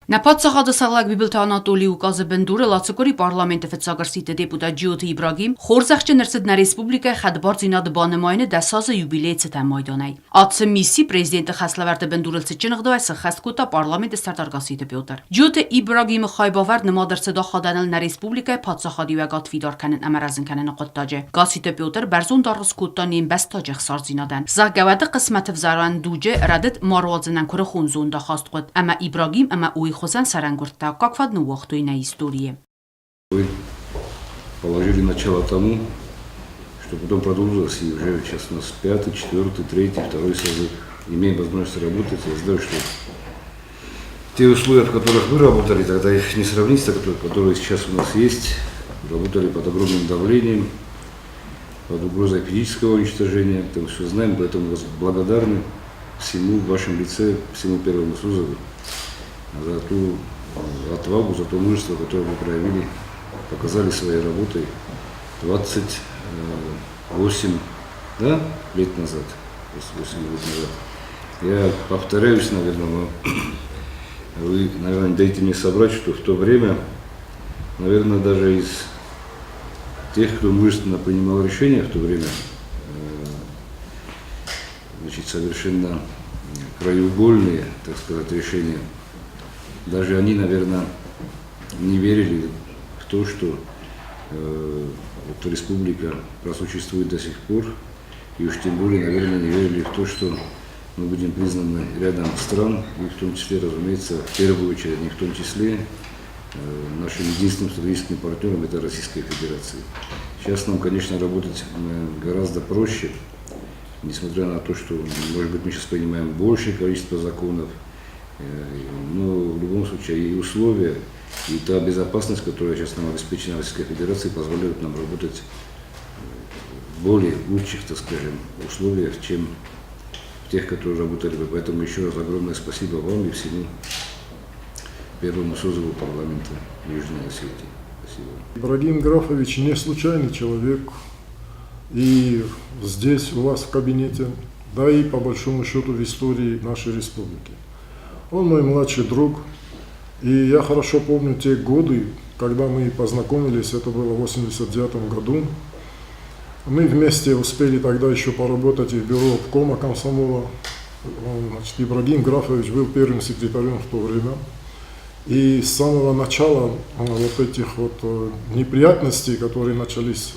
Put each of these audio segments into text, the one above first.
Նապատսը հադասաղլակ բիբլթանատոլի ուկազը բնդուրը լացակորի պարլամենտը վեցագրսիտը դեպուտա ջիոթի Իբրագիմ խորզախճը նրսդնա ռեսպուբլիկա խադբարձինադ բանմայնը դասազը юбилейցը տա մայդոնայ։ Ացը միսի prezidenti խասլավարտը բնդուրելցը ճնղդոյսը խաստկոտա պարլամենտը ստարտարգասիտը պյոտր։ Ջիոթը Իբրագիմը խայբավարդ նմադրցը դախադանալ նա ռեսպուբլիկա փածախադիվագատ ֆիդարքանն ամարազնքանն աղոտտաջը։ Գասիտը պյոտր բերզուն դարսկոտանին բեստաջը սարզինադան։ Զագավատը qismatı վզարան դուջը ռադետ մարուածնան քրխուն զոնդա խաստկոտ ամա Իբրագիմ ամա Хусан Сарангурта, как в одну вахтуйной истории. Вы положили начало тому, что потом продолжилось, и уже сейчас у нас 5-й, 4-й, 3-й, 2-й созыв. Имеем возможность работать. Я знаю, что те условия, в которых вы работали, тогда их не сравнить с теми, которые сейчас у нас есть. Работали под огромным давлением, под угрозой физического уничтожения. Мы все знаем, поэтому вас благодарны всему в вашем лице, всему первому созыву. За ту отвагу, за то мужество, которое вы проявили, показали своей работой 28 лет назад. 28 лет назад. Я повторяюсь, наверное, но вы, наверное, дайте мне собрать, что в то время, наверное, даже из тех, кто мужественно принимал решения в то время, значит, совершенно краеугольные, так сказать, решения, даже они, наверное, не верили в то, что эта республика просуществует до сих пор, и уж тем более, наверное, не верили в то, что мы будем признаны рядом стран, и в том числе, разумеется, в первую очередь, не в том числе, нашим единственным стратегическим партнером это Российская Федерация. Сейчас нам, конечно, работать гораздо проще, несмотря на то, что, может быть, мы сейчас принимаем большее количество законов, но в любом случае и условия, и та безопасность, которая сейчас нам обеспечена Российской Федерацией, позволяют нам работать в более лучших, так скажем, условиях, чем в тех, которые работали бы. Поэтому еще раз огромное спасибо вам и всему первому созыву парламента Южной Осетии. Спасибо. Ибрагим Графович не случайный человек, и здесь у вас в кабинете, да и по большому счету в истории нашей республики. Он мой младший друг, и я хорошо помню те годы, когда мы познакомились, это было в 1989 году. Мы вместе успели тогда еще поработать и в бюро обкома комсомола. Значит, Ибрагим Графович был первым секретарем в то время. И с самого начала вот этих вот неприятностей, которые начались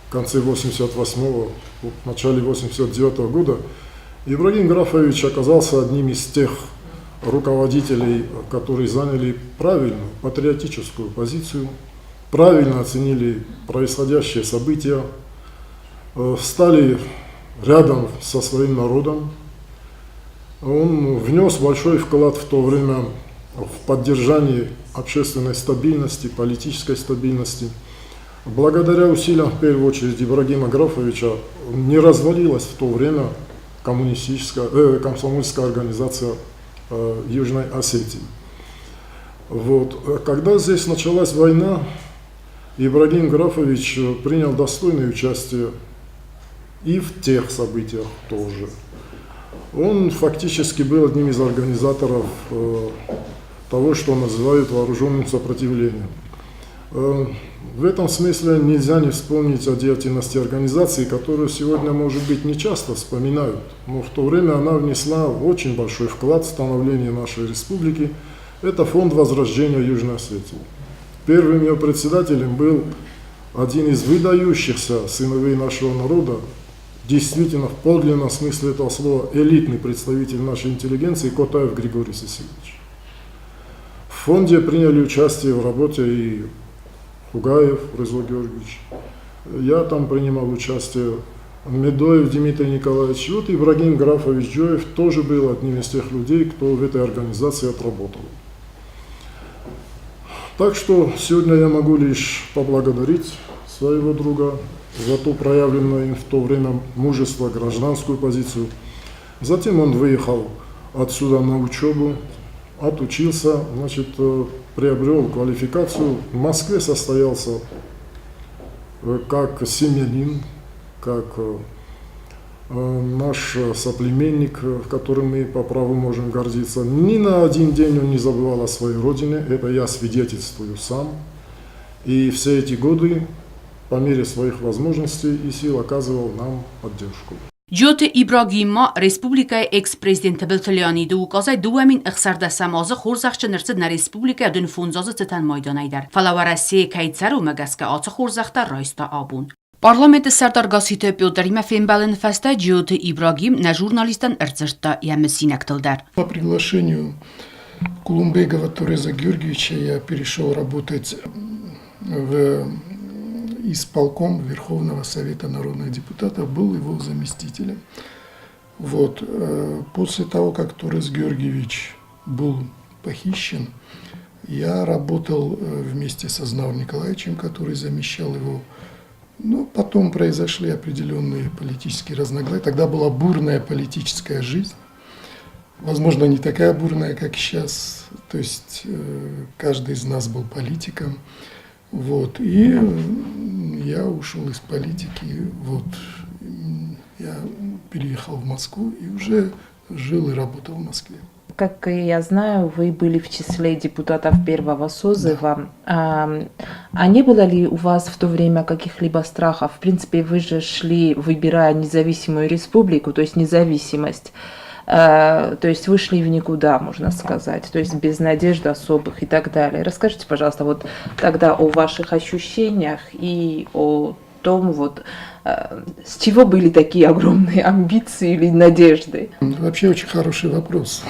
в конце 88-го, в начале 89-го года, Ибрагим Графович оказался одним из тех руководителей, которые заняли правильную патриотическую позицию, правильно оценили происходящие события, стали рядом со своим народом. Он внес большой вклад в то время в поддержание общественной стабильности, политической стабильности. Благодаря усилиям, в первую очередь, Ибрагима Графовича, не развалилась в то время комсомольская организация Южной Осетии. Вот. Когда здесь началась война, Ибрагим Графович принял достойное участие и в тех событиях тоже. Он фактически был одним из организаторов того, что называют вооруженным сопротивлением. В этом смысле нельзя не вспомнить о деятельности организации, которую сегодня, может быть, не часто вспоминают, но в то время она внесла очень большой вклад в становление нашей республики. Это фонд возрождения Южной Осетии. Первым ее председателем был один из выдающихся сыновей нашего народа, действительно в подлинном смысле этого слова элитный представитель нашей интеллигенции Котаев Григорий Сесилович. В фонде приняли участие в работе и Хугаев Рызо Георгиевич. Я там принимал участие, Медоев Дмитрий Николаевич. Вот Ибрагим Графович Джоев тоже был одним из тех людей, кто в этой организации отработал. Так что сегодня я могу лишь поблагодарить своего друга за то проявленное им в то время мужество, гражданскую позицию. Затем он выехал отсюда на учебу, отучился, значит, приобрел квалификацию. В Москве состоялся как семьянин, как наш соплеменник, которым мы по праву можем гордиться. Ни на один день он не забывал о своей родине, это я свидетельствую сам. И все эти годы, по мере своих возможностей и сил, оказывал нам поддержку. Ջոթը Իբրագիմը Ռեսպուբլիկայի էքս-պրեզիդենտը Բլթլյանի դու կազայ դուամին ըխսարդասամազը խորզախչը նրցդ նա Ռեսպուբլիկա դուն ֆունզազը ցտան մայդանայդար Ֆալավարասի կայցարու մգասկա ացը խորզախտա ռայստա աբուն Parlamentă Sardar-Gasite Пётр Фембален Феста Ջոթը Իբրագիմ նա ժուրնալիստան ըրծրտա յամսինակ տլդար По приглашению Кулумбегова Туреза Георгиевича я перешел работать в исполком Верховного Совета народных депутатов, был его заместителем. Вот. После того, как Турез Георгиевич был похищен, я работал вместе со Знавом Николаевичем, который замещал его. Но потом произошли определенные политические разногласия. Тогда была бурная политическая жизнь. Возможно, не такая бурная, как сейчас. То есть каждый из нас был политиком. Вот. И я ушел из политики. Вот. Я переехал в Москву и уже жил и работал в Москве. Как я знаю, вы были в числе депутатов первого созыва. Да. А не было ли у вас в то время каких-либо страхов? В принципе, вы же шли, выбирая независимую республику, то есть независимость. То есть вы шли в никуда, можно сказать, то есть без надежд особых и так далее. Расскажите, пожалуйста, вот тогда о ваших ощущениях и о том, вот, с чего были такие огромные амбиции или надежды? Вообще очень хороший вопрос.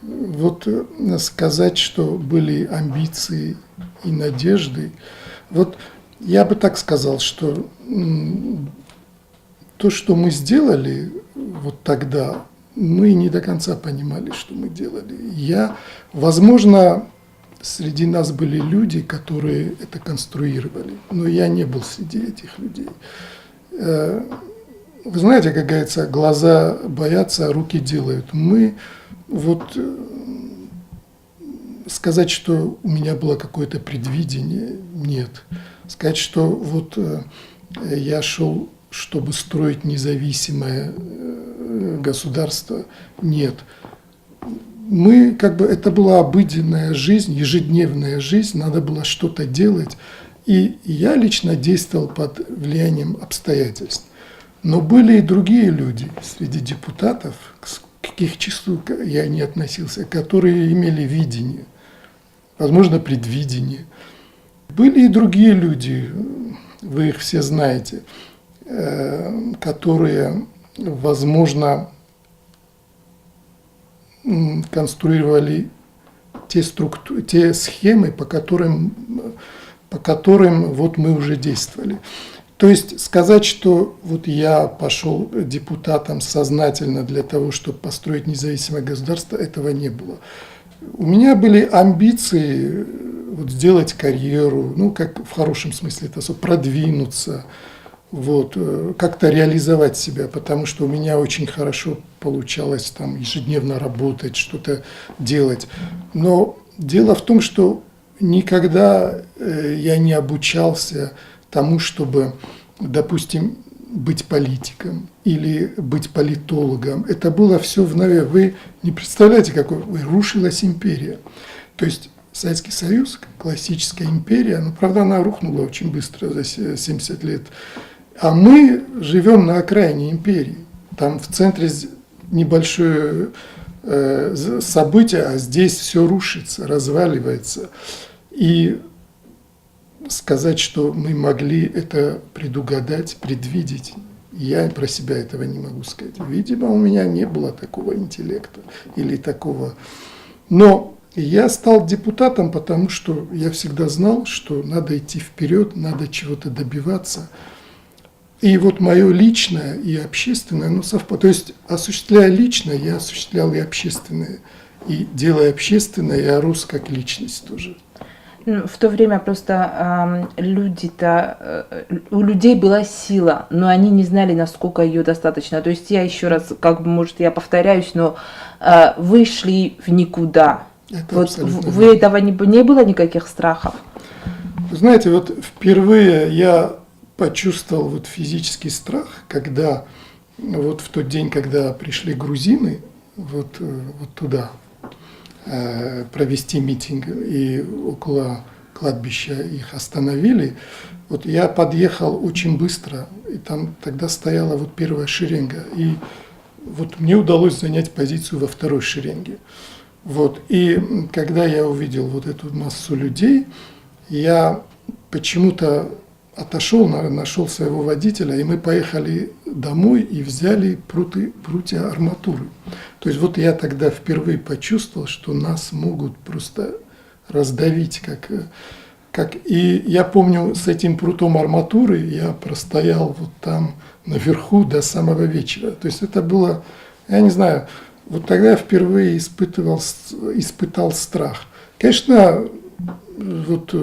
Вот сказать, что были амбиции и надежды, вот я бы так сказал, что то, что мы сделали вот тогда, мы не до конца понимали, что мы делали. Возможно, среди нас были люди, которые это конструировали, но я не был среди этих людей. Вы знаете, как говорится, глаза боятся, а руки делают. Сказать, что у меня было какое-то предвидение, нет. Сказать, что вот я шел, чтобы строить независимое государство, нет. Это была обыденная жизнь, ежедневная жизнь, надо было что-то делать. И я лично действовал под влиянием обстоятельств. Но были и другие люди среди депутатов, к их числу я не относился, которые имели видение, возможно, предвидение. Были и другие люди, вы их все знаете, которые, возможно, конструировали те схемы, по которым вот мы уже действовали. То есть сказать, что вот я пошел депутатом сознательно для того, чтобы построить независимое государство, этого не было. У меня были амбиции вот, сделать карьеру, ну, как в хорошем смысле, это продвинуться, вот, как-то реализовать себя, потому что у меня очень хорошо получалось там ежедневно работать, что-то делать. Но дело в том, что никогда я не обучался тому, чтобы, допустим, быть политиком или быть политологом. Это было все в нове. Вы не представляете, рушилась империя. То есть Советский Союз, классическая империя, правда, она рухнула очень быстро, за 70 лет. А мы живем на окраине империи. Там в центре небольшое событие, а здесь все рушится, разваливается. И сказать, что мы могли это предугадать, предвидеть, я про себя этого не могу сказать. Видимо, у меня не было такого интеллекта или такого. Но я стал депутатом, потому что я всегда знал, что надо идти вперед, надо чего-то добиваться. И вот мое личное и общественное, совпало. То есть, осуществляя личное, я осуществлял и общественное. И делая общественное, я рос как личность тоже. В то время просто у людей была сила, но они не знали, насколько ее достаточно. То есть я еще раз, может, я повторяюсь, но вы шли в никуда. Вот вы этого не было никаких страхов? Знаете, вот впервые я почувствовал вот физический страх, когда вот в тот день, когда пришли грузины вот туда провести митинг, и около кладбища их остановили, вот я подъехал очень быстро, и там тогда стояла вот первая шеренга, и вот мне удалось занять позицию во второй шеренге. Вот. И когда я увидел вот эту массу людей, я почему-то отошел, нашел своего водителя, и мы поехали домой и взяли прутья арматуры. То есть вот я тогда впервые почувствовал, что нас могут просто раздавить, и я помню, с этим прутом арматуры я простоял вот там наверху до самого вечера. То есть это было, я не знаю, вот тогда я впервые испытал страх. Конечно, вот,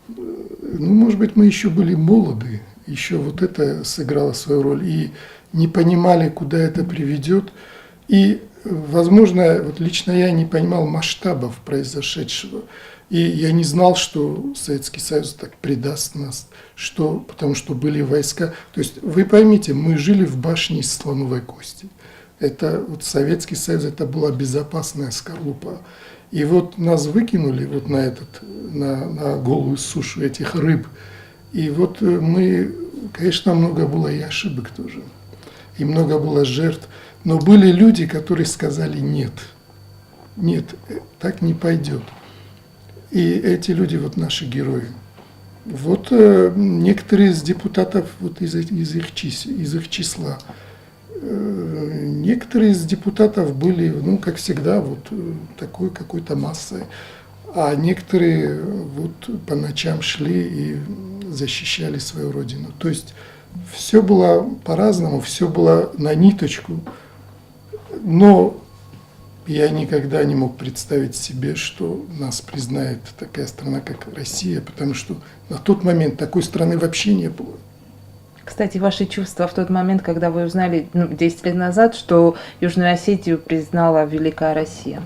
может быть, мы еще были молоды, еще вот это сыграло свою роль, и не понимали, куда это приведет. И, возможно, вот лично я не понимал масштабов произошедшего. И я не знал, что Советский Союз так предаст нас, потому что были войска. То есть, вы поймите, мы жили в башне из слоновой кости. Это вот Советский Союз, это была безопасная скорлупа. И вот нас выкинули вот на голую сушу этих рыб. И вот мы, конечно, много было и ошибок тоже. И много было жертв. Но были люди, которые сказали нет. Нет, так не пойдет. И эти люди вот наши герои. Вот некоторые из депутатов вот из их числа. Некоторые из депутатов были, как всегда, вот такой какой-то массой. А некоторые вот по ночам шли и защищали свою родину. То есть все было по-разному, все было на ниточку. Но я никогда не мог представить себе, что нас признает такая страна, как Россия, потому что на тот момент такой страны вообще не было. Кстати, ваши чувства в тот момент, когда вы узнали 10 лет назад, что Южную Осетию признала Великая Россия?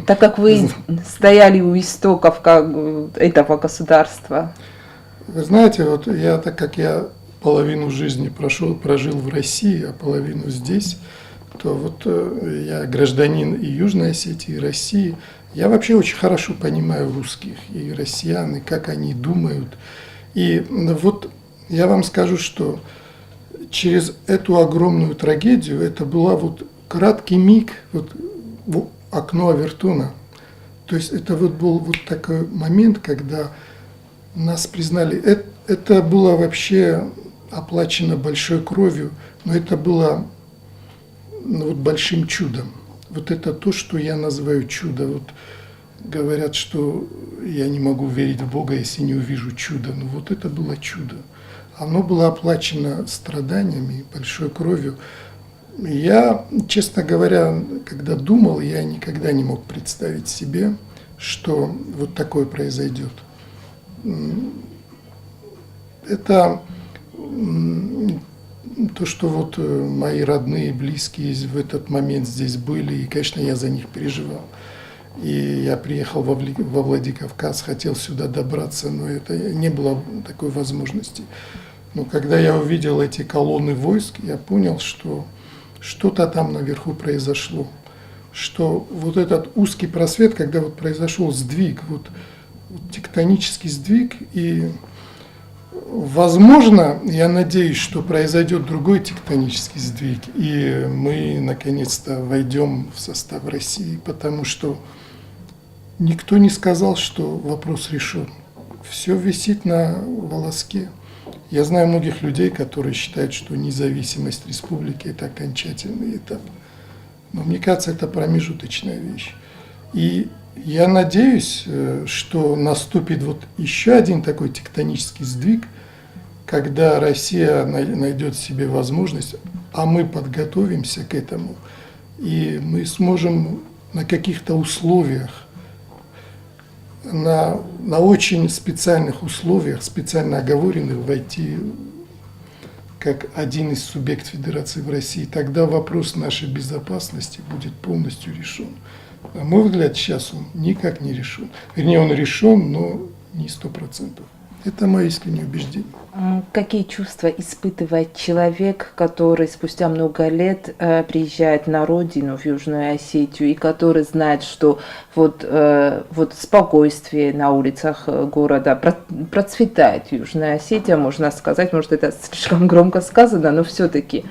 Так как вы стояли у истоков этого государства. Вы знаете, вот так как я половину жизни прожил в России, а половину здесь, то вот я гражданин и Южной Осетии, и России. Я вообще очень хорошо понимаю русских и россиян, и как они думают. И вот я вам скажу, что через эту огромную трагедию, это была вот краткий миг, вот в окно Авертона. То есть это вот был вот такой момент, когда нас признали. Это было вообще оплачено большой кровью, но это было вот большим чудом. Вот это то, что я называю чудо. Вот говорят, что я не могу верить в Бога, если не увижу чудо. Но вот это было чудо. Оно было оплачено страданиями, большой кровью. Я, честно говоря, когда думал, я никогда не мог представить себе, что вот такое произойдет. Это то, что вот мои родные, близкие в этот момент здесь были, и, конечно, я за них переживал. И я приехал во Владикавказ, хотел сюда добраться, но это не было такой возможности. Но когда я увидел эти колонны войск, я понял, что что-то там наверху произошло. Что вот этот узкий просвет, когда вот произошел сдвиг, вот тектонический сдвиг, и возможно, я надеюсь, что произойдет другой тектонический сдвиг, и мы наконец-то войдем в состав России, потому что никто не сказал, что вопрос решен. Все висит на волоске. Я знаю многих людей, которые считают, что независимость республики – это окончательный этап. Но мне кажется, это промежуточная вещь. И я надеюсь, что наступит вот еще один такой тектонический сдвиг, когда Россия найдет себе возможность, а мы подготовимся к этому, и мы сможем на каких-то условиях, на очень специальных условиях, специально оговоренных, войти как один из субъектов Федерации в России. Тогда вопрос нашей безопасности будет полностью решен. На мой взгляд, сейчас он никак не решен. Вернее, он решен, но не 100%. Это мое искреннее убеждение. Какие чувства испытывает человек, который спустя много лет приезжает на родину, в Южную Осетию, и который знает, что вот спокойствие на улицах города процветает Южная Осетия, можно сказать, может это слишком громко сказано, но все-таки.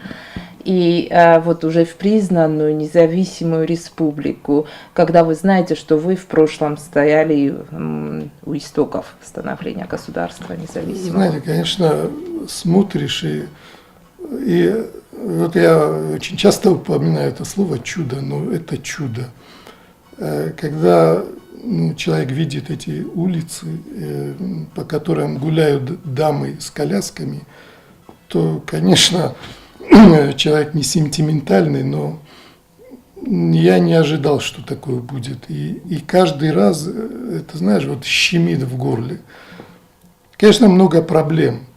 И вот уже в признанную независимую республику, когда вы знаете, что вы в прошлом стояли у истоков становления государства независимого. Знаете, конечно, смотришь, и вот я очень часто упоминаю это слово «чудо», но это чудо. Когда человек видит эти улицы, по которым гуляют дамы с колясками, то, конечно, человек не сентиментальный, но я не ожидал, что такое будет. И каждый раз, это, знаешь, вот щемит в горле. Конечно, много проблем.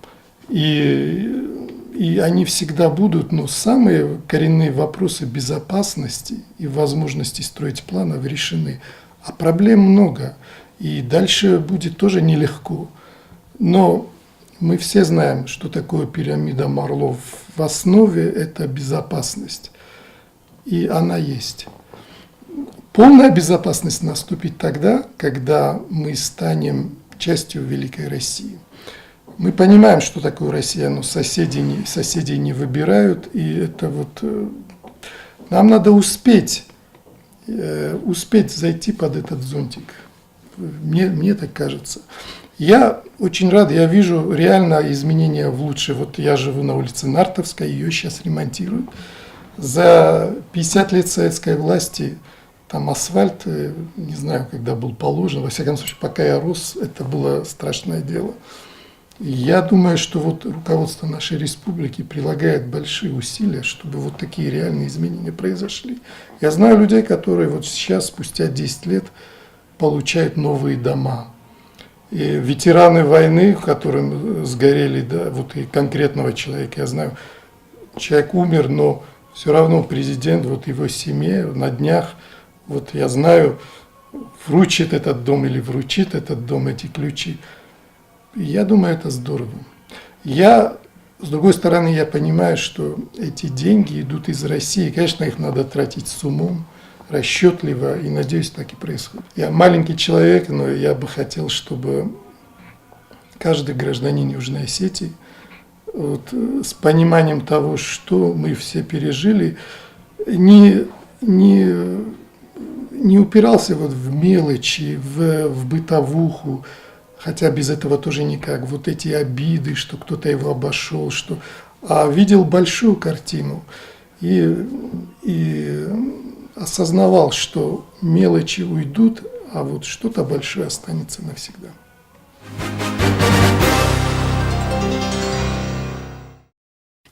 И они всегда будут, но самые коренные вопросы безопасности и возможности строить планов решены. А проблем много. И дальше будет тоже нелегко. Но мы все знаем, что такое пирамида Марлоу. В основе это безопасность. И она есть. Полная безопасность наступит тогда, когда мы станем частью Великой России. Мы понимаем, что такое Россия, но соседей не выбирают. И это вот нам надо успеть зайти под этот зонтик. Мне так кажется. Я очень рад, я вижу реально изменения в лучшее. Вот я живу на улице Нартовской, ее сейчас ремонтируют. За 50 лет советской власти там асфальт, не знаю, когда был положен, во всяком случае, пока я рос, это было страшное дело. И я думаю, что вот руководство нашей республики прилагает большие усилия, чтобы вот такие реальные изменения произошли. Я знаю людей, которые вот сейчас, спустя 10 лет, получают новые дома. И ветераны войны, которым сгорели, да, вот и конкретного человека, я знаю, человек умер, но все равно президент, вот его семье на днях, вот я знаю, вручит этот дом или вручит этот дом, эти ключи. И я думаю, это здорово. С другой стороны, я понимаю, что эти деньги идут из России, конечно, их надо тратить с умом, расчетливо, и, надеюсь, так и происходит. Я маленький человек, но я бы хотел, чтобы каждый гражданин Южной Осетии вот, с пониманием того, что мы все пережили, не упирался вот в мелочи, в бытовуху, хотя без этого тоже никак, вот эти обиды, что кто-то его обошел, а видел большую картину и осознавал, что мелочи уйдут, а вот что-то большое останется навсегда.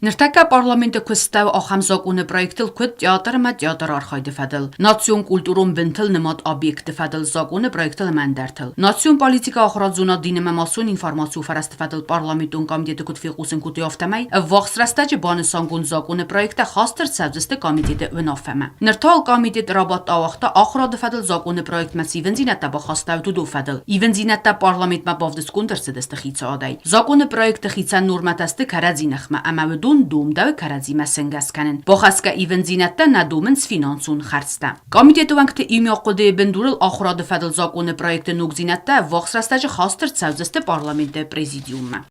Նրտակա պարլամենտը քստավ ախամզակունը պրոյեկտել քուտ театр մա театр արխայդը ֆադել նացիոն կուլտուրում բնթել նմատ օբյեկտը ֆադել զակունը պրոյեկտել մանդարտել նացիոն պոլիտիկա ախրազունա դինը մասուն ինֆորմացիու ֆարաստ ֆադել պարլամենտուն կամիտետը կուտֆիղուսն կուտի օֆտամայ վախսրաստաճը բանսանգուն զակունը պրոյեկտը խաստր սավզստը կամիտետը վնոֆեմը նրտալ կամիտետ ռաբատ ավախտա ախրադը ֆադել զակունը պրոյեկտ մասի վենզինատա բախաստավ դու ֆադել իվենզինատա պարլամենտ մա բավդս կունդրսդստը խիցադայ զակունը պրոյեկտը խիցան նորմատաստը կարազինախմա ամավը Դում դավը կարազի մասենգասկանեն բոխասկա իվենզինատա նադումն սֆինանսուն խարստա կոմիտետովանք թե իմյոկոդե բնդուրել ախրադը ֆադել զակունը պրոյեկտը նուգզինատա վախսրաստաճը խաստր ցավզստը պարլամենտը պրեզիդիումը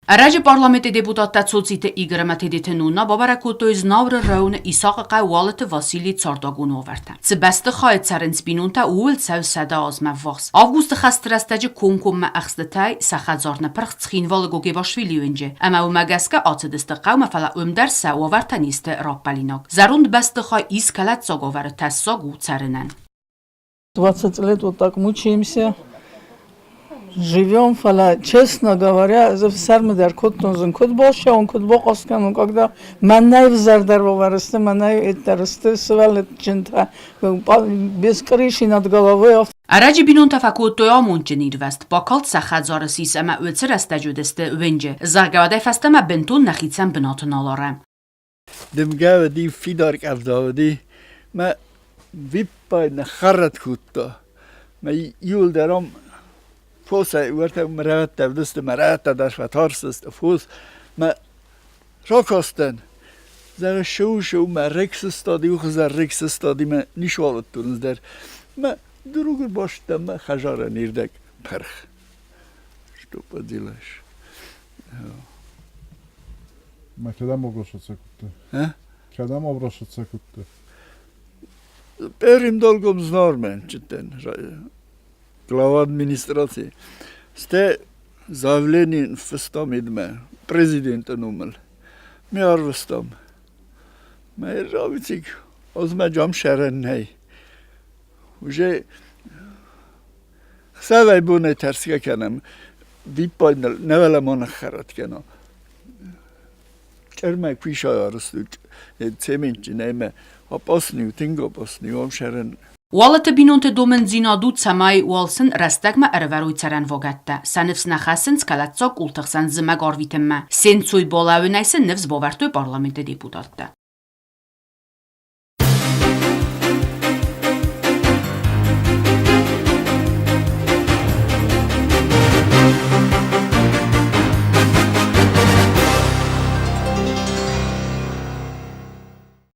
Առաջ պարլամենտի դեպուտատը ցոցիտը Իգոր Մաթեդեթենունա բավարակոտոյ զնավրը ռաունը Իսակը Վալետը Վասիլի Ցարտագունովերտը Ցբաստը խայցարեն սպինունտա ուլ ցավ սադա ազմավախս Ավգուստը խաստրաստաճը կոնկոմը ախստտայ սախազարնը պրխցխին վալգոգե բաշվիլի ունջե Ամա ումագասկա ացդստը qawma fala ումդար սավովարտանիստը ռապալինոկ Զարունդ բաստը խայ իսկալատ ցոգովարը տասսոգ ու ցարենան 20 лет вот так мучаемся живем, фала, честно говоря, сармадар котнозун кот боша, он кот бокаскан, когда манай взардар воварасты, манай этарасты, свалет чента, без крыши над головой. Առաջ բինուն տվակոտոյա մունջնիր վաստ բակալ սախազարը սիսամա ուծր աստաջուդստը վենջը զարգավադայ ֆաստամա բենտուն նախիցան բնոտնալարը Dem gawe die fidark afdawdi, maar vippaina harrat kutta. Mä julderom fosa uurta maratta vdste maratta das vatarsest fos. Mä rokosten. Zara show mä rexstadi uxza rexstadi mä nishvalat turns der. Mä drugur boshta mä khajara nirdek parx. Что поделаешь? Ma kedam obrošaca kutte? Ha? Kedam obrošaca kutte? Первым долгом знормен читен. Глава администрации. Сте заявление встам идме. Президента numel. Mi arvestam. Ma ravicik az megyam serennei. Уже Xavay bune terske kenem. Vippainal nevelem annak harat kena. Čermek pišaj arstut. Ceminci neme. Apasniu, tingo apasniu, amşeren. Ուալը բինոնտե դոմեն զինադու ցամայ ուալսն ռաստակմա արվարույցարան վոգատտա սանվս նախասն սկալացոկ ուլտղսան զմագ արվիտեմմա սենցույ բոլավնայսը նվզ բովարտոյ պարլամենտե դեպուտատտա